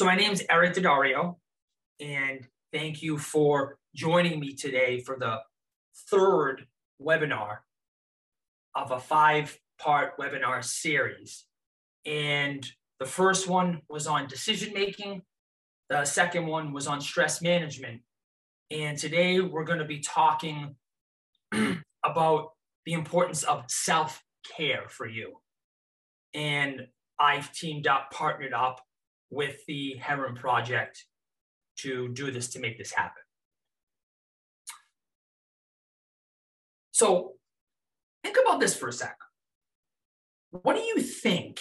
So my name is Herren Project, and thank you for joining me today for the third webinar of a 5-part webinar series. And the first one was on decision making. The second one was on stress management. And today we're going to be talking about the importance of self-care for you. And I've partnered up with the Herren Project to do this, to make this happen. So think about this for a second. What do you think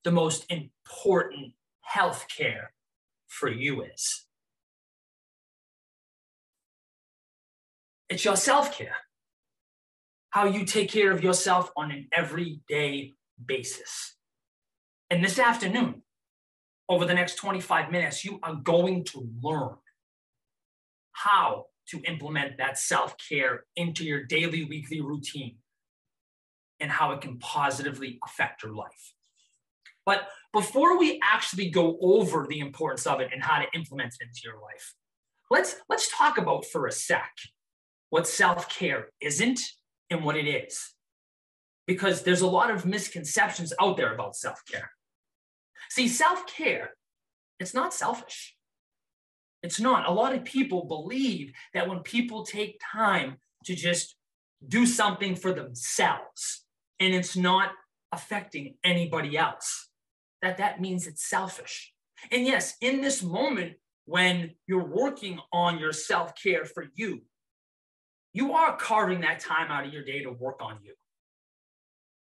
the most important health care for you is? It's your self-care. How you take care of yourself on an everyday basis. And this afternoon, over the next 25 minutes, you are going to learn how to implement that self-care into your daily, weekly routine and how it can positively affect your life. But before we actually go over the importance of it and how to implement it into your life, let's talk about for a sec what self-care isn't and what it is. Because there's a lot of misconceptions out there about self-care. See, self-care, it's not selfish. It's not. A lot of people believe that when people take time to just do something for themselves and it's not affecting anybody else, that means it's selfish. And yes, in this moment, when you're working on your self-care for you, you are carving that time out of your day to work on you.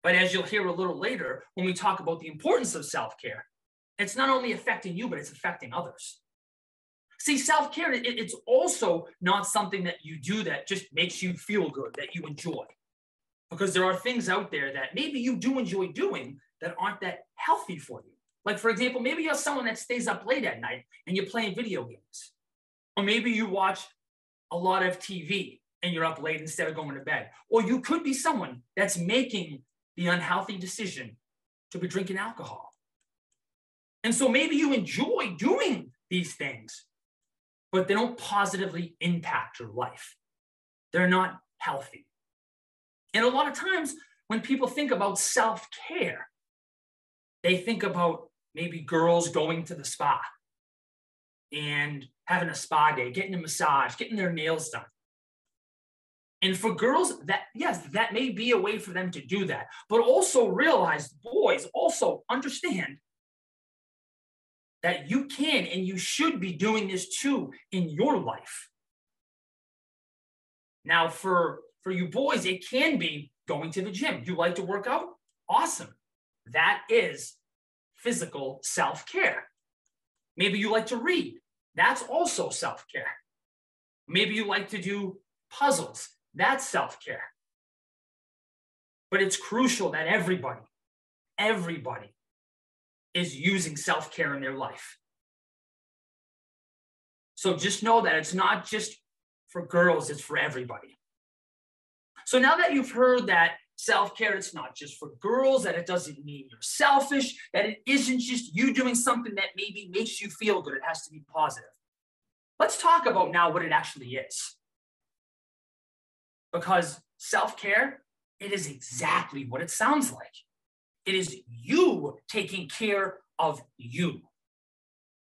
But as you'll hear a little later, when we talk about the importance of self-care, it's not only affecting you, but it's affecting others. See, self-care, it's also not something that you do that just makes you feel good, that you enjoy. Because there are things out there that maybe you do enjoy doing that aren't that healthy for you. Like, for example, maybe you're someone that stays up late at night and you're playing video games. Or maybe you watch a lot of TV and you're up late instead of going to bed. Or you could be someone that's making the unhealthy decision to be drinking alcohol. And so maybe you enjoy doing these things, but they don't positively impact your life. They're not healthy. And a lot of times when people think about self-care, they think about maybe girls going to the spa and having a spa day, getting a massage, getting their nails done. And for girls, that may be a way for them to do that. But also realize, boys, also understand that you can and you should be doing this too in your life. Now, for you boys, it can be going to the gym. You like to work out? Awesome. That is physical self-care. Maybe you like to read. That's also self-care. Maybe you like to do puzzles. That's self-care. But it's crucial that everybody is using self-care in their life. So just know that it's not just for girls, it's for everybody. So now that you've heard that self-care, it's not just for girls, that it doesn't mean you're selfish, that it isn't just you doing something that maybe makes you feel good, it has to be positive. Let's talk about now what it actually is. Because self-care, it is exactly what it sounds like. It is you taking care of you.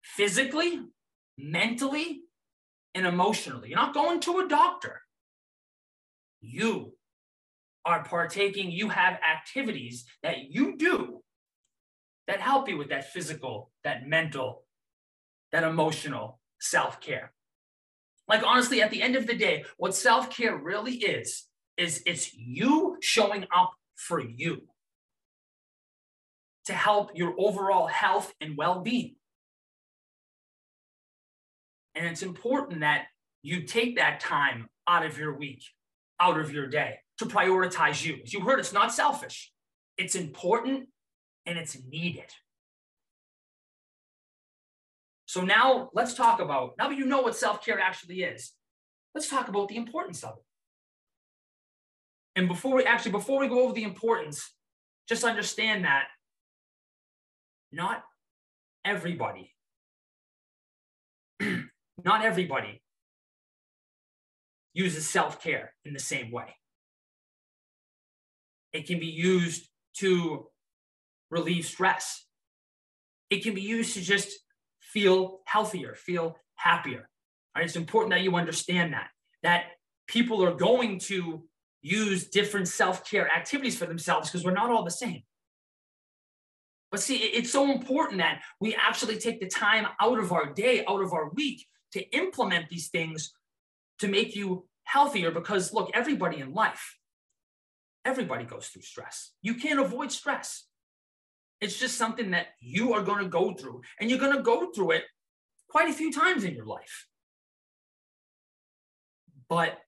Physically, mentally, and emotionally. You're not going to a doctor. You are partaking, you have activities that you do that help you with that physical, that mental, that emotional self-care. Like, honestly, at the end of the day, what self-care really is it's you showing up for you to help your overall health and well-being. And it's important that you take that time out of your week, out of your day, to prioritize you. As you heard, it's not selfish. It's important and it's needed. So now let's talk about, now that you know what self-care actually is, let's talk about the importance of it. And before we go over the importance, just understand that not everybody not everybody uses self-care in the same way. It can be used to relieve stress. It can be used to just feel healthier, feel happier. All right? It's important that you understand that people are going to use different self-care activities for themselves because we're not all the same. But see, it's so important that we actually take the time out of our day, out of our week, to implement these things to make you healthier. Because look, everybody in life, everybody goes through stress. You can't avoid stress. It's just something that you are going to go through, and you're going to go through it quite a few times in your life. But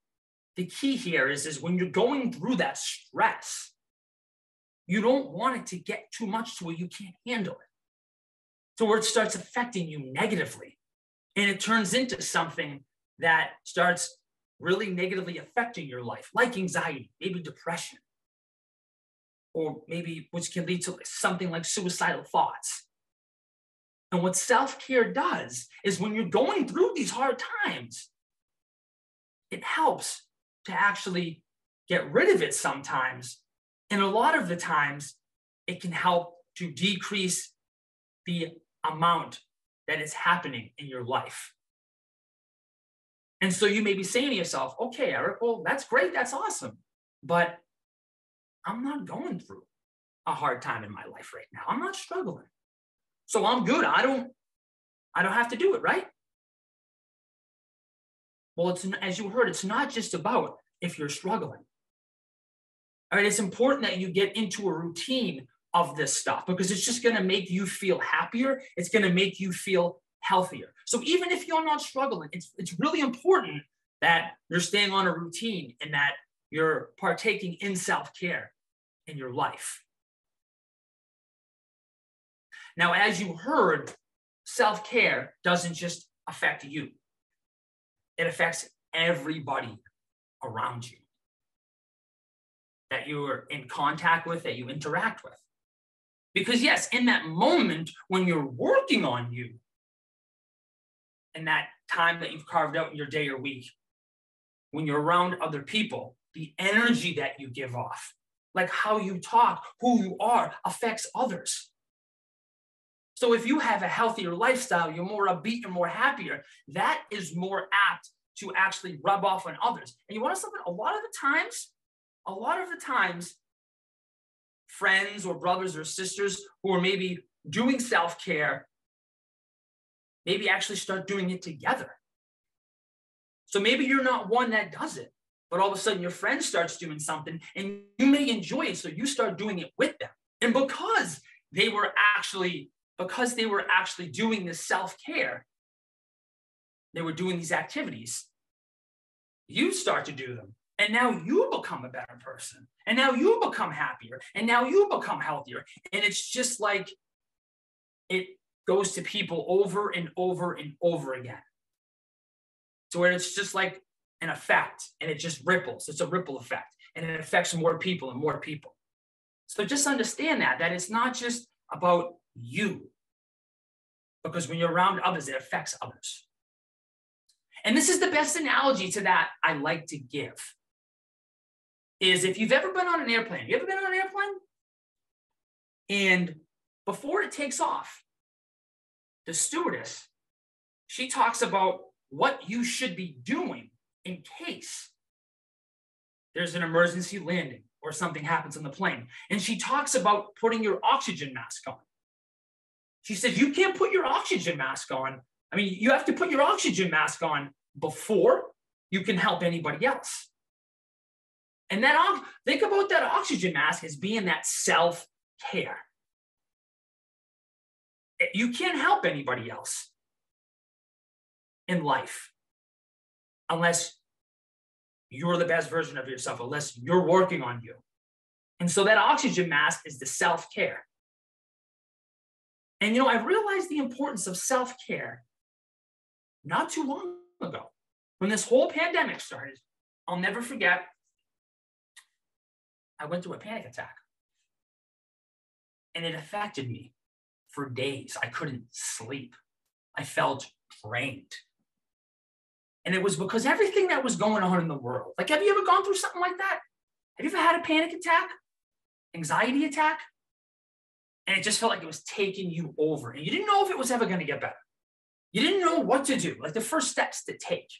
the key here is when you're going through that stress, you don't want it to get too much to where you can't handle it. So where it starts affecting you negatively, and it turns into something that starts really negatively affecting your life, like anxiety, maybe depression, or maybe which can lead to something like suicidal thoughts. And what self-care does is when you're going through these hard times, it helps to actually get rid of it sometimes. And a lot of the times, it can help to decrease the amount that is happening in your life. And so you may be saying to yourself, okay, Eric, well, that's great. That's awesome. But I'm not going through a hard time in my life right now. I'm not struggling. So I'm good. I don't have to do it, right? Well, it's, as you heard, it's not just about if you're struggling. All right, it's important that you get into a routine of this stuff because it's just going to make you feel happier. It's going to make you feel healthier. So even if you're not struggling, it's really important that you're staying on a routine and that you're partaking in self-care in your life. Now, as you heard, self-care doesn't just affect you. It affects everybody around you that you're in contact with, that you interact with. Because yes, in that moment when you're working on you, in that time that you've carved out in your day or week, when you're around other people, the energy that you give off, like how you talk, who you are, affects others. So if you have a healthier lifestyle, you're more upbeat and more happier, that is more apt to actually rub off on others. And you want to know something? A lot of the times, friends or brothers or sisters who are maybe doing self-care, maybe actually start doing it together. So maybe you're not one that does it, but all of a sudden your friend starts doing something and you may enjoy it, so you start doing it with them. And because they were actually doing this self-care, they were doing these activities, you start to do them. And now you become a better person. And now you become happier. And now you become healthier. And it's just like it goes to people over and over and over again. So where it's just like an effect and it just ripples. It's a ripple effect. And it affects more people and more people. So just understand that it's not just about you. Because when you're around others, it affects others. And this is the best analogy to that I like to give. Is if you've ever been on an airplane. Have you ever been on an airplane? And before it takes off, the stewardess, she talks about what you should be doing in case there's an emergency landing or something happens on the plane. And she talks about putting your oxygen mask on. She said, you can't put your oxygen mask on. I mean, you have to put your oxygen mask on before you can help anybody else. And that, think about that oxygen mask as being that self-care. You can't help anybody else in life unless you're the best version of yourself, unless you're working on you. And so that oxygen mask is the self-care. And, I realized the importance of self-care not too long ago. When this whole pandemic started, I'll never forget, I went through a panic attack. And it affected me for days. I couldn't sleep. I felt drained. And it was because everything that was going on in the world. Like, have you ever gone through something like that? Have you ever had a panic attack? Anxiety attack? And it just felt like it was taking you over. And you didn't know if it was ever going to get better. You didn't know what to do, like the first steps to take.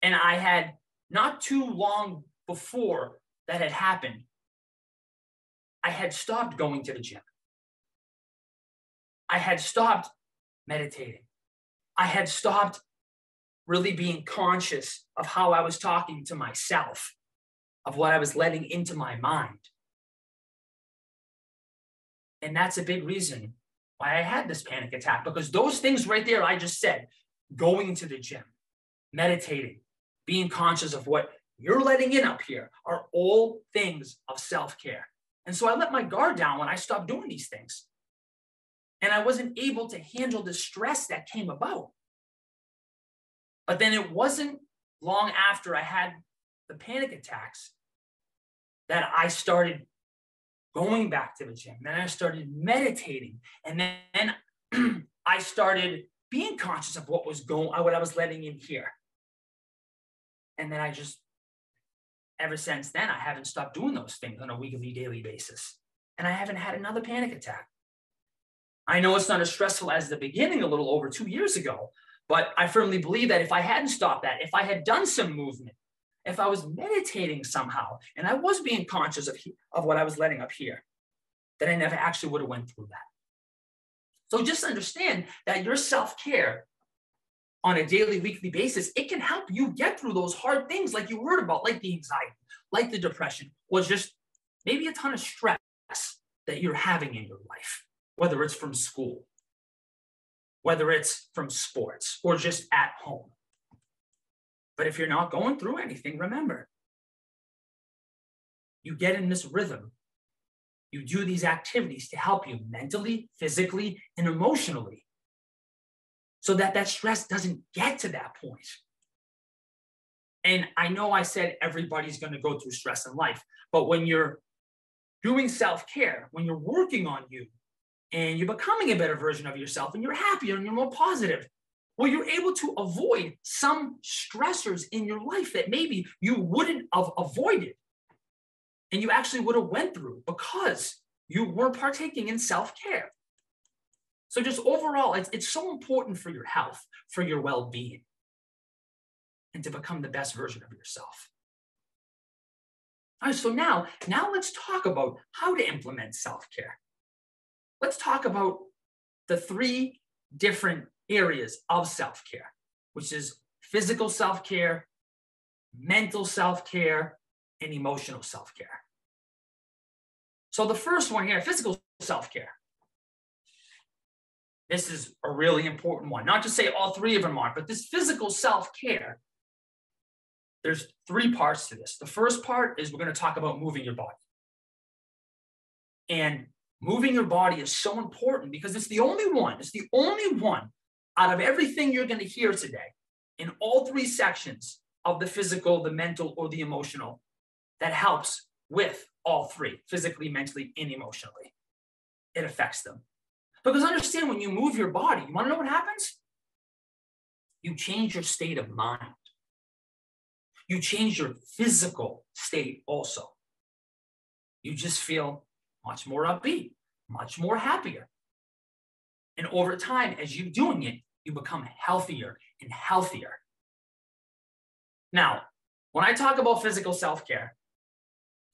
And I had, not too long before that had happened, I had stopped going to the gym. I had stopped meditating. I had stopped really being conscious of how I was talking to myself, of what I was letting into my mind. And that's a big reason why I had this panic attack, because those things right there, I just said, going to the gym, meditating, being conscious of what you're letting in up here, are all things of self-care. And so I let my guard down when I stopped doing these things. And I wasn't able to handle the stress that came about. But then it wasn't long after I had the panic attacks that I started going back to the gym. Then I started meditating. And then I started being conscious of what I was letting in here. And then ever since then, I haven't stopped doing those things on a weekly, daily basis. And I haven't had another panic attack. I know it's not as stressful as the beginning a little over 2 years ago, but I firmly believe that if I hadn't stopped that, if I had done some movement, if I was meditating somehow, and I was being conscious of what I was letting up here, then I never actually would have went through that. So just understand that your self-care on a daily, weekly basis, it can help you get through those hard things like you heard about, like the anxiety, like the depression, or just maybe a ton of stress that you're having in your life, whether it's from school, whether it's from sports, or just at home. But if you're not going through anything, remember, you get in this rhythm. You do these activities to help you mentally, physically, and emotionally, so that that stress doesn't get to that point. And I know I said everybody's going to go through stress in life, but when you're doing self-care, when you're working on you, and you're becoming a better version of yourself, and you're happier and you're more positive, well, you're able to avoid some stressors in your life that maybe you wouldn't have avoided, and you actually would have went through because you were partaking in self-care. So just overall, it's so important for your health, for your well-being, and to become the best version of yourself. All right, so now let's talk about how to implement self-care. Let's talk about the 3 different areas of self-care, which is physical self-care, mental self-care, and emotional self-care. So the first one here, physical self-care. This is a really important one. Not to say all 3 of them aren't, but this physical self-care, there's 3 parts to this. The first part is we're going to talk about moving your body. And moving your body is so important because it's the only one out of everything you're going to hear today in all 3 sections of the physical, the mental, or the emotional that helps with all 3, physically, mentally, and emotionally. It affects them. Because understand, when you move your body, you want to know what happens? You change your state of mind. You change your physical state also. You just feel much more upbeat, much more happier. And over time, as you're doing it, you become healthier and healthier. Now, when I talk about physical self-care,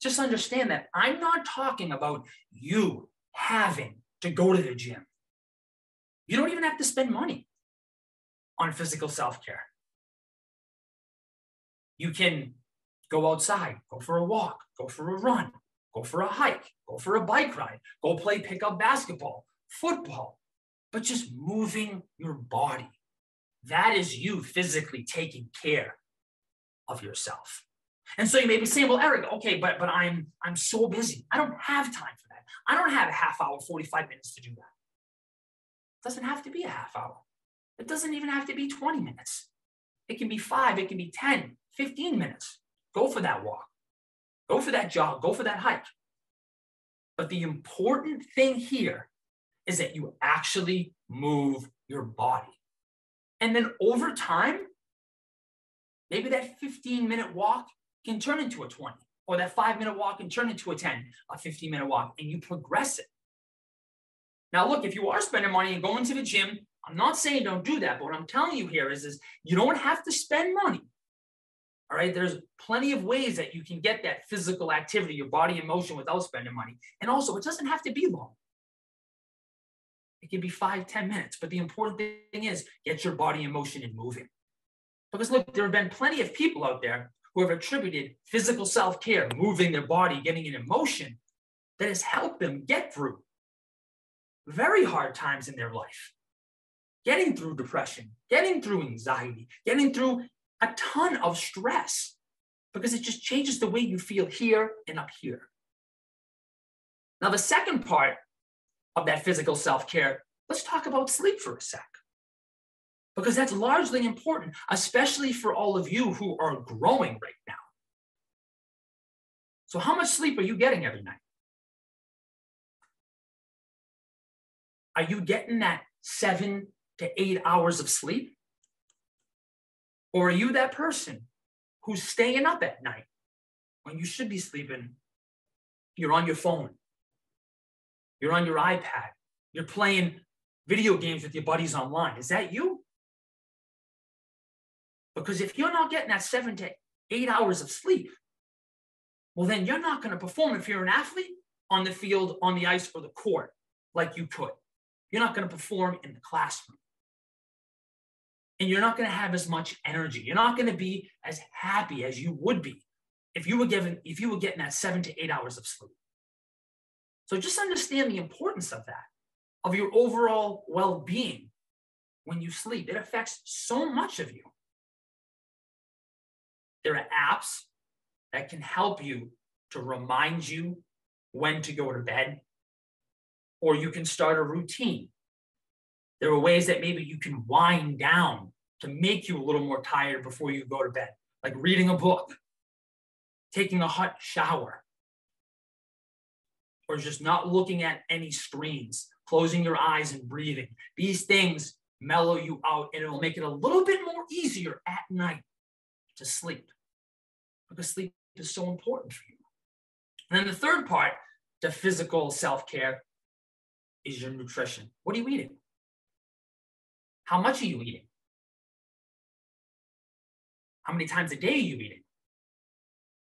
just understand that I'm not talking about you having to go to the gym. You don't even have to spend money on physical self-care. You can go outside, go for a walk, go for a run, go for a hike, go for a bike ride, go play pickup basketball, football, but just moving your body. That is you physically taking care of yourself. And so you may be saying, well, Eric, okay, but I'm so busy. I don't have time for that. I don't have a half hour, 45 minutes to do that. It doesn't have to be a half hour. It doesn't even have to be 20 minutes. It can be 5, it can be 10, 15 minutes. Go for that walk. Go for that jog. Go for that hike. But the important thing here is that you actually move your body. And then over time, maybe that 15-minute walk can turn into a 20, or that 5-minute walk can turn into a 10, a 15-minute walk, and you progress it. Now, look, if you are spending money and going to the gym, I'm not saying don't do that, but what I'm telling you here is you don't have to spend money. All right, there's plenty of ways that you can get that physical activity, your body in motion without spending money. And also, it doesn't have to be long. It can be 5-10 minutes, but the important thing is get your body in motion and moving. Because look, there have been plenty of people out there who have attributed physical self-care, moving their body, getting it in motion, that has helped them get through very hard times in their life, getting through depression, getting through anxiety, getting through a ton of stress, because it just changes the way you feel here and up here. Now, the second part of that physical self-care, let's talk about sleep for a sec, because that's largely important, especially for all of you who are growing right now. So how much sleep are you getting every night? Are you getting that 7 to 8 hours of sleep? Or are you that person who's staying up at night when you should be sleeping? You're on your phone. You're on your iPad. You're playing video games with your buddies online. Is that you? Because if you're not getting that 7 to 8 hours of sleep, well, then you're not going to perform if you're an athlete on the field, on the ice, or the court like you could. You're not going to perform in the classroom. And you're not going to have as much energy. You're not going to be as happy as you would be if you were getting that 7 to 8 hours of sleep. So just understand the importance of that, of your overall well-being when you sleep. It affects so much of you. There are apps that can help you to remind you when to go to bed, or you can start a routine. There are ways that maybe you can wind down to make you a little more tired before you go to bed, like reading a book, taking a hot shower, or just not looking at any screens, closing your eyes and breathing. These things mellow you out, and it'll make it a little bit more easier at night to sleep, because sleep is so important for you. And then the third part to physical self-care is your nutrition. What are you eating? How much are you eating? How many times a day are you eating?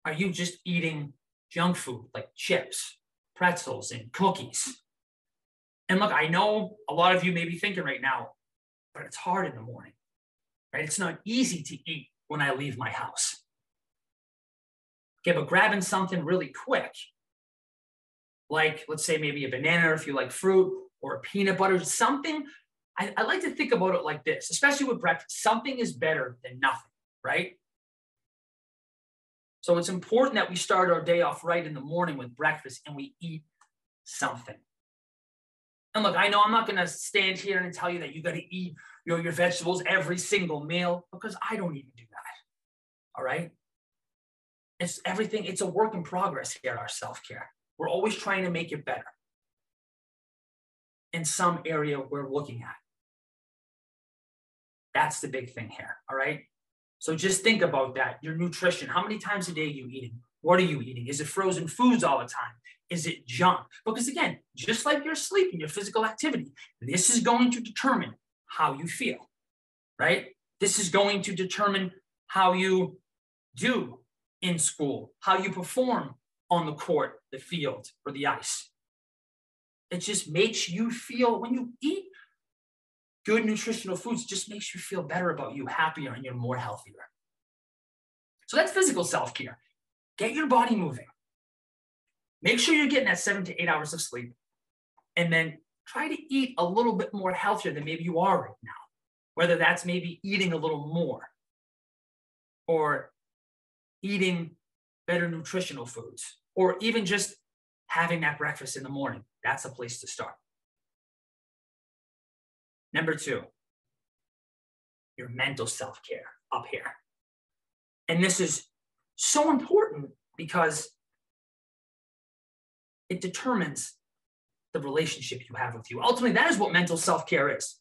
Are you just eating junk food like chips, pretzels, and cookies? And look, I know a lot of you may be thinking right now, but it's hard in the morning, right? It's not easy to eat when I leave my house. Okay, but grabbing something really quick, like let's say maybe a banana if you like fruit, or a peanut butter, something. I like to think about it like this, especially with breakfast. Something is better than nothing, right? So it's important that we start our day off right in the morning with breakfast and we eat something. And look, I know I'm not going to stand here and tell you that you got to eat your vegetables every single meal, because I don't even do that. All right? It's everything. It's a work in progress here, our self-care. We're always trying to make it better in some area we're looking at. That's the big thing here, all right? So just think about that. Your nutrition. How many times a day are you eating? What are you eating? Is it frozen foods all the time? Is it junk? Because again, just like your sleep and your physical activity, this is going to determine how you feel, right? This is going to determine how you do in school, how you perform on the court, the field, or the ice. It just makes you feel, when you eat good nutritional foods, just makes you feel better about you, happier, and you're more healthier. So that's physical self-care. Get your body moving. Make sure you're getting that 7 to 8 hours of sleep. And then try to eat a little bit more healthier than maybe you are right now. Whether that's maybe eating a little more, or eating better nutritional foods, or even just having that breakfast in the morning. That's a place to start. Number 2, your mental self-care up here. And this is so important because it determines the relationship you have with you. Ultimately, that is what mental self-care is.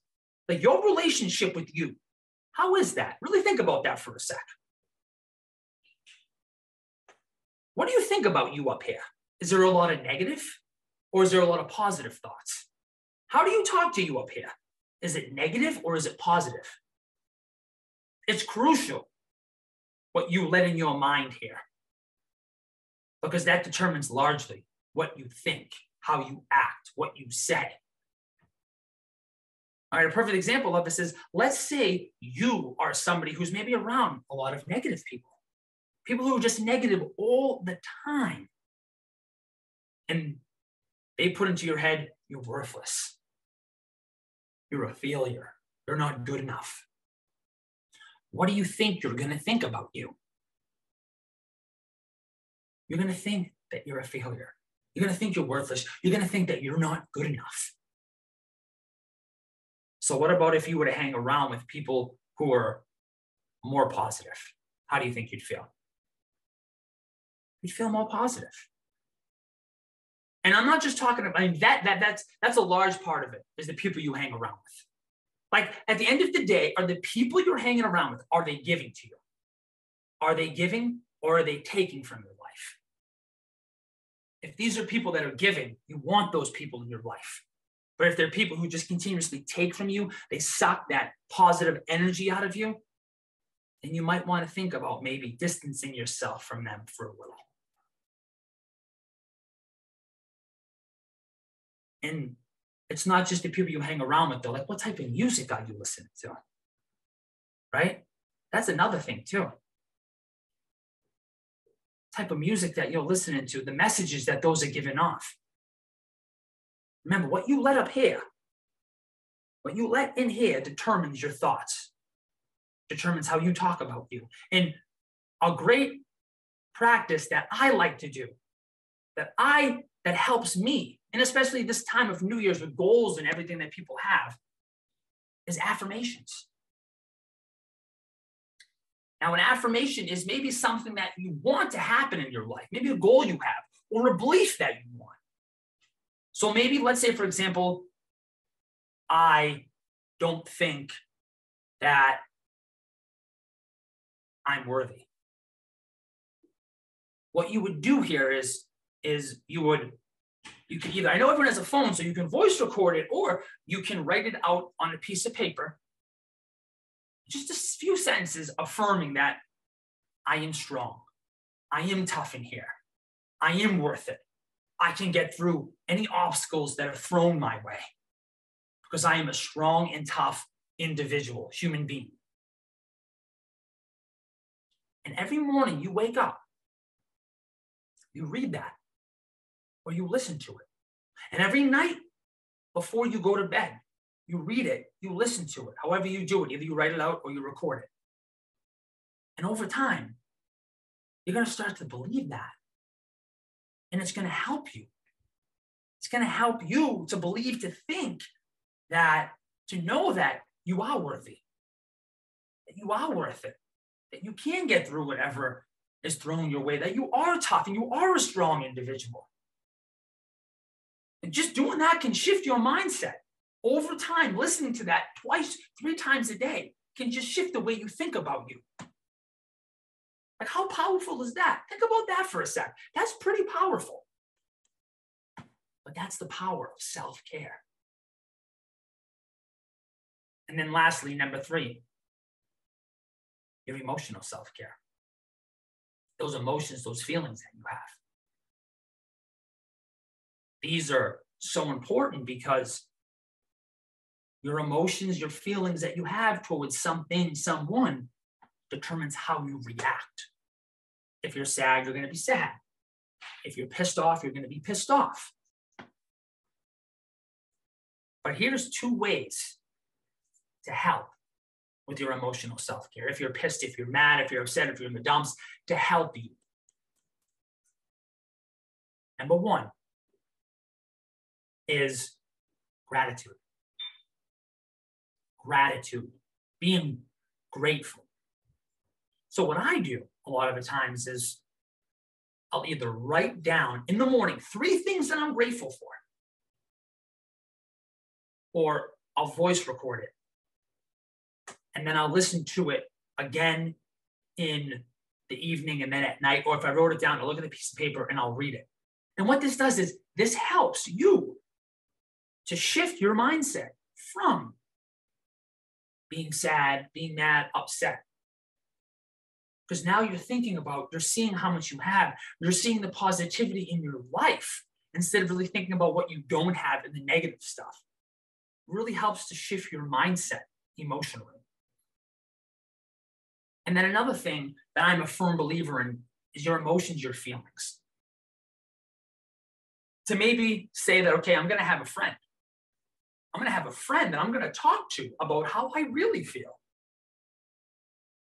Like your relationship with you, How is that? Really think about that for a sec. What do you think about you up here? Is there a lot of negative or is there a lot of positive thoughts? How do you talk to you up here? Is it negative or is it positive? It's crucial what you let in your mind here, because that determines largely what you think, how you act, what you say. All right, a perfect example of this is, let's say you are somebody who's maybe around a lot of negative people, people who are just negative all the time. And they put into your head, you're worthless. You're a failure. You're not good enough. What do you think you're going to think about you? You're going to think that you're a failure. You're going to think you're worthless. You're going to think that you're not good enough. So what about if you were to hang around with people who are more positive? How do you think you'd feel? You'd feel more positive. And I'm not just talking about, I mean, that's a large part of it, is the people you hang around with. Like, at the end of the day, are the people you're hanging around with, are they giving to you? Are they giving or are they taking from your life? If these are people that are giving, you want those people in your life. But if they're people who just continuously take from you, they suck that positive energy out of you, then you might want to think about maybe distancing yourself from them for a little. And it's not just the people you hang around with, though. Like, what type of music are you listening to? Right? That's another thing, too. Type of music that you're listening to, the messages that those are giving off. Remember, what you let up here, what you let in here determines your thoughts, determines how you talk about you. And a great practice that I like to do, that helps me, and especially this time of New Year's with goals and everything that people have, is affirmations. Now, an affirmation is maybe something that you want to happen in your life, maybe a goal you have, or a belief that you want. So maybe, let's say, for example, I don't think that I'm worthy. What you would do here is you can either, I know everyone has a phone, so you can voice record it, or you can write it out on a piece of paper. Just a few sentences affirming that I am strong. I am tough in here. I am worth it. I can get through any obstacles that are thrown my way because I am a strong and tough individual, human being. And every morning you wake up, you read that, or you listen to it. And every night before you go to bed, you read it, you listen to it, however you do it. Either you write it out or you record it. And over time, you're going to start to believe that. And it's going to help you. It's going to help you to believe, to think that, to know that you are worthy, that you are worth it, that you can get through whatever is thrown your way, that you are tough and you are a strong individual. And just doing that can shift your mindset. Over time, listening to that twice, 3 times a day can just shift the way you think about you. Like, how powerful is that? Think about that for a sec. That's pretty powerful. But that's the power of self-care. And then lastly, number 3, your emotional self-care. Those emotions, those feelings that you have. These are so important because your emotions, your feelings that you have towards something, someone, determines how you react. If you're sad, you're going to be sad. If you're pissed off, you're going to be pissed off. But here's 2 ways to help with your emotional self-care. If you're pissed, if you're mad, if you're upset, if you're in the dumps, to help you. Number 1 is gratitude. Gratitude, being grateful. So what I do a lot of the times is I'll either write down in the morning 3 things that I'm grateful for, or I'll voice record it. And then I'll listen to it again in the evening and then at night. Or if I wrote it down, I'll look at the piece of paper and I'll read it. And what this does is this helps you to shift your mindset from being sad, being mad, upset. Because now you're thinking about, you're seeing how much you have. You're seeing the positivity in your life instead of really thinking about what you don't have and the negative stuff. It really helps to shift your mindset emotionally. And then another thing that I'm a firm believer in is your emotions, your feelings. To maybe say that, okay, I'm going to have a friend. I'm going to have a friend that I'm going to talk to about how I really feel,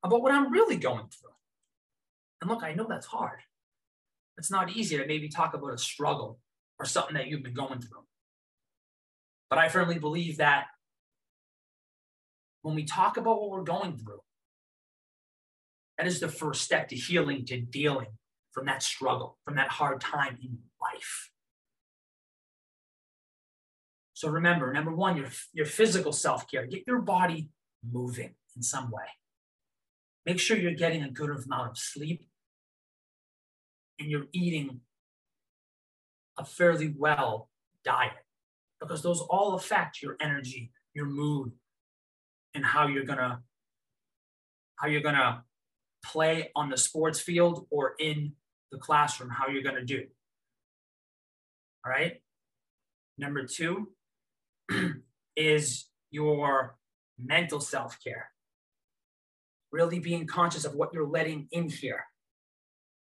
about what I'm really going through. And look, I know that's hard. It's not easy to maybe talk about a struggle or something that you've been going through. But I firmly believe that when we talk about what we're going through, that is the first step to healing, to dealing from that struggle, from that hard time in life. So remember, number one, your physical self-care. Get your body moving in some way. Make sure you're getting a good amount of sleep and you're eating a fairly well diet, because those all affect your energy, your mood, and how you're gonna play on the sports field or in the classroom, how you're gonna do. All right. Number two is your mental self-care. Really being conscious of what you're letting in here,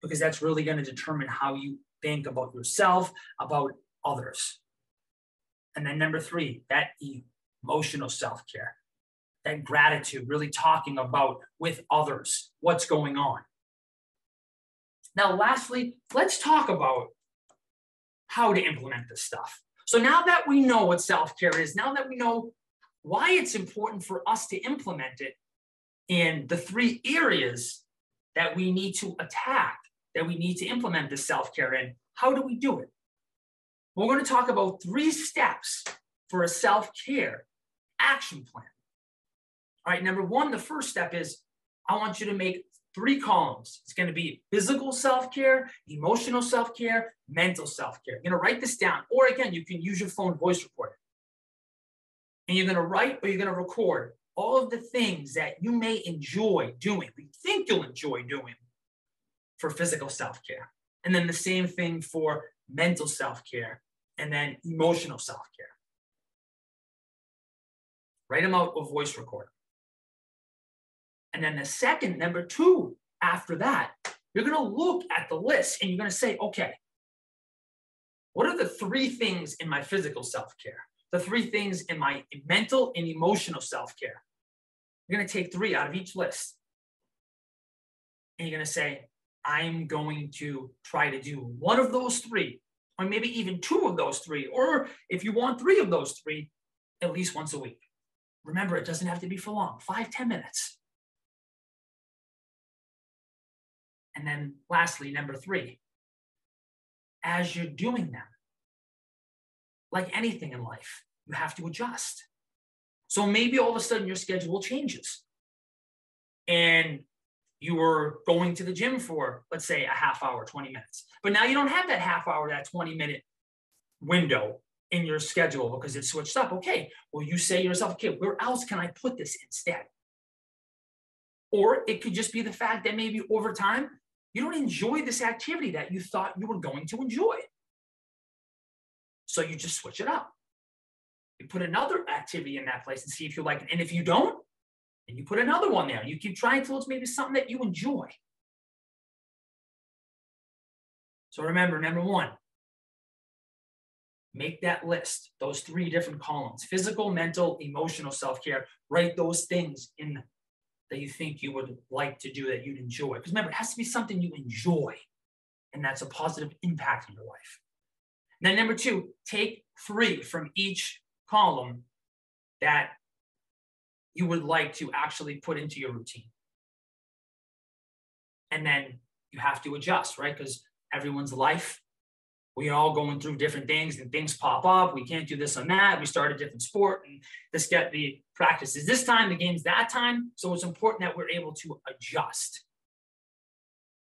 because that's really going to determine how you think about yourself, about others. And then number three, that emotional self-care, that gratitude, really talking about with others what's going on. Now, lastly, let's talk about how to implement this stuff. So now that we know what self-care is, now that we know why it's important for us to implement it in the three areas that we need to attack, that we need to implement this self-care in, how do we do it? We're going to talk about 3 steps for a self-care action plan. All right, number one, the first step is I want you to make 3 columns. It's going to be physical self-care, emotional self-care, mental self-care. You're going to write this down, or again, you can use your phone voice recorder. And you're going to write or you're going to record all of the things that you may enjoy doing, you think you'll enjoy doing for physical self-care. And then the same thing for mental self-care and then emotional self-care. Write them out with voice recorder. And then the second, number 2, after that, you're going to look at the list and you're going to say, okay, what are the 3 things in my physical self-care? The 3 things in my mental and emotional self-care? You're going to take 3 out of each list. And you're going to say, I'm going to try to do 1 of those 3, or maybe even 2 of those 3, or if you want 3 of those 3, at least once a week. Remember, it doesn't have to be for long, 5-10 minutes. And then lastly, number 3, as you're doing them, like anything in life, you have to adjust. So maybe all of a sudden your schedule changes and you were going to the gym for, let's say, a half hour, 20 minutes. But now you don't have that half hour, that 20-minute window in your schedule because it's switched up. Okay, well, you say to yourself, okay, where else can I put this instead? Or it could just be the fact that maybe over time, you don't enjoy this activity that you thought you were going to enjoy. So you just switch it up. You put another activity in that place and see if you like it. And if you don't, then you put another one there. You keep trying till it's maybe something that you enjoy. So remember, number 1, make that list, those 3 different columns, physical, mental, emotional self-care. Write those things in that you think you would like to do, that you'd enjoy. Because remember, it has to be something you enjoy, and that's a positive impact in your life. And then number 2, take 3 from each column that you would like to actually put into your routine. And then you have to adjust, right? Because everyone's life we're all going through different things and things pop up. We can't do this and that. We start a different sport and this get the practice is this time, the game's that time. So it's important that we're able to adjust.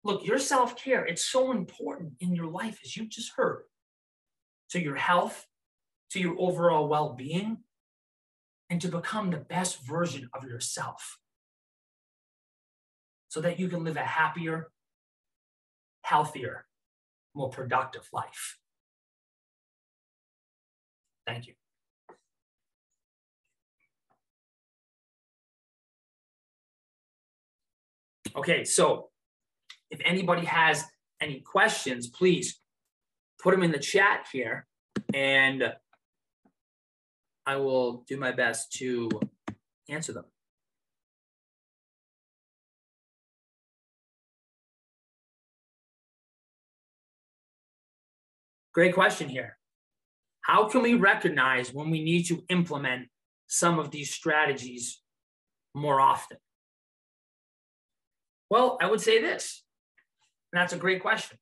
Look, your self-care, it's so important in your life, as you just heard, to your health, to your overall well-being, and to become the best version of yourself so that you can live a happier, healthier, more productive life. Thank you. Okay, so if anybody has any questions, please put them in the chat here, and I will do my best to answer them. Great question here. How can we recognize when we need to implement some of these strategies more often? Well, I would say this, and that's a great question.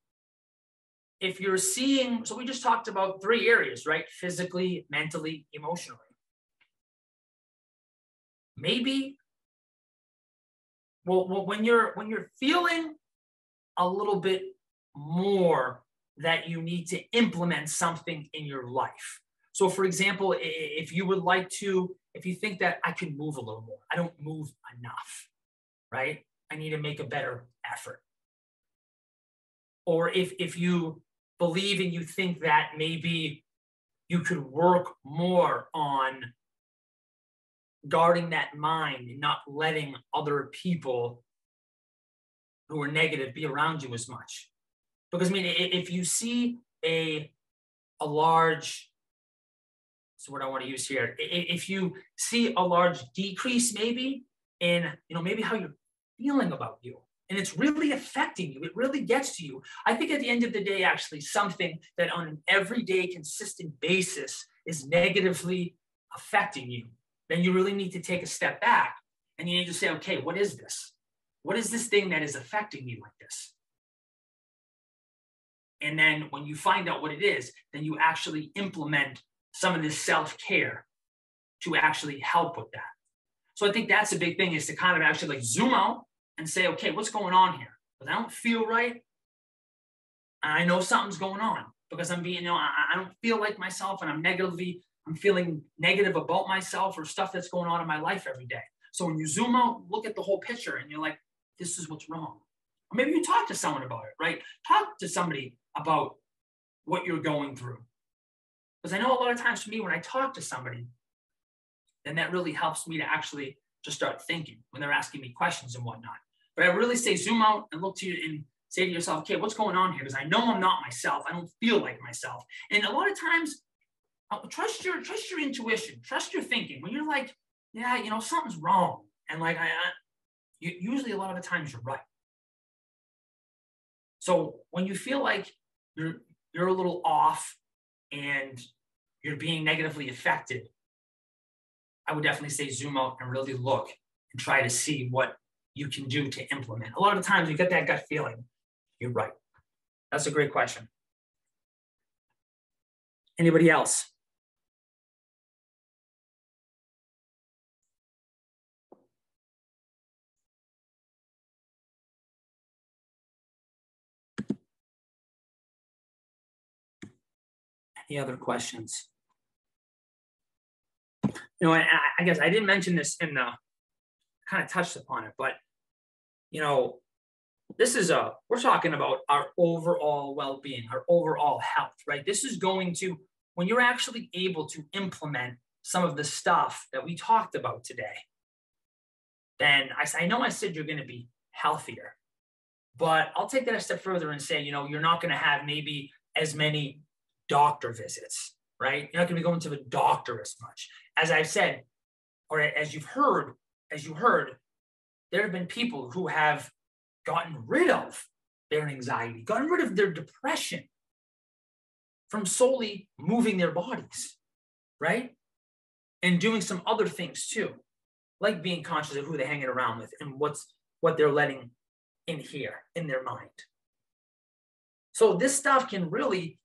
If you're seeing, so we just talked about 3 areas, right? Physically, mentally, emotionally. Maybe, well, when you're feeling a little bit more that you need to implement something in your life. So for example, if you would like to, if you think that I can move a little more, I don't move enough, right? I need to make a better effort. Or if you believe and you think that maybe you could work more on guarding that mind and not letting other people who are negative be around you as much. Because I mean, if you see a large, so what I want to use here, if you see a large decrease maybe in, maybe how you're feeling about you, and it's really affecting you, it really gets to you. I think at the end of the day, actually, something that on an everyday consistent basis is negatively affecting you, then you really need to take a step back and you need to say, okay, what is this? What is this thing that is affecting me like this? And then when you find out what it is, then you actually implement some of this self-care to actually help with that. So I think that's a big thing, is to kind of actually like zoom out and say, okay, what's going on here? Because I don't feel right. I know something's going on because I'm being, I don't feel like myself, and I'm feeling negative about myself or stuff that's going on in my life every day. So when you zoom out, look at the whole picture and you're like, this is what's wrong. Or maybe you talk to someone about it, right? Talk to somebody about what you're going through. Because I know a lot of times for me, when I talk to somebody, then that really helps me to actually just start thinking when they're asking me questions and whatnot. But I really say zoom out and look to you and say to yourself, okay, what's going on here? Because I know I'm not myself. I don't feel like myself. And a lot of times, trust your intuition, trust your thinking. When you're like, yeah, something's wrong. And like, usually a lot of the times you're right. So when you feel like you're a little off and you're being negatively affected, I would definitely say zoom out and really look and try to see what you can do to implement. A lot of times you get that gut feeling, you're right. That's a great question. Anybody else? Any other questions? I guess I didn't mention this in the, kind of touched upon it, but, this is we're talking about our overall well-being, our overall health, right? This is going to, when you're actually able to implement some of the stuff that we talked about today, then I know I said you're going to be healthier, but I'll take that a step further and say, you're not going to have maybe as many doctor visits, right? You're not going to be going to the doctor as much. As I've said, or as you heard, there have been people who have gotten rid of their anxiety, gotten rid of their depression from solely moving their bodies, right? And doing some other things too, like being conscious of who they're hanging around with and what they're letting in here in their mind. So this stuff can really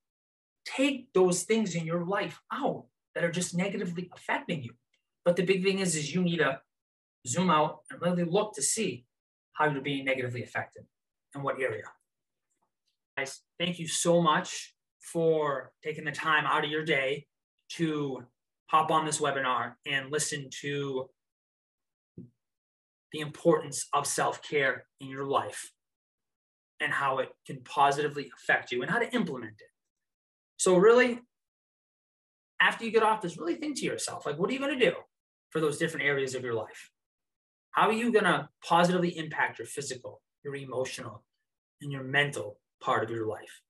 take those things in your life out that are just negatively affecting you. But the big thing is you need to zoom out and really look to see how you're being negatively affected and what area. Guys, thank you so much for taking the time out of your day to hop on this webinar and listen to the importance of self-care in your life and how it can positively affect you and how to implement it. So really, after you get off this, really think to yourself, like, what are you going to do for those different areas of your life? How are you going to positively impact your physical, your emotional, and your mental part of your life?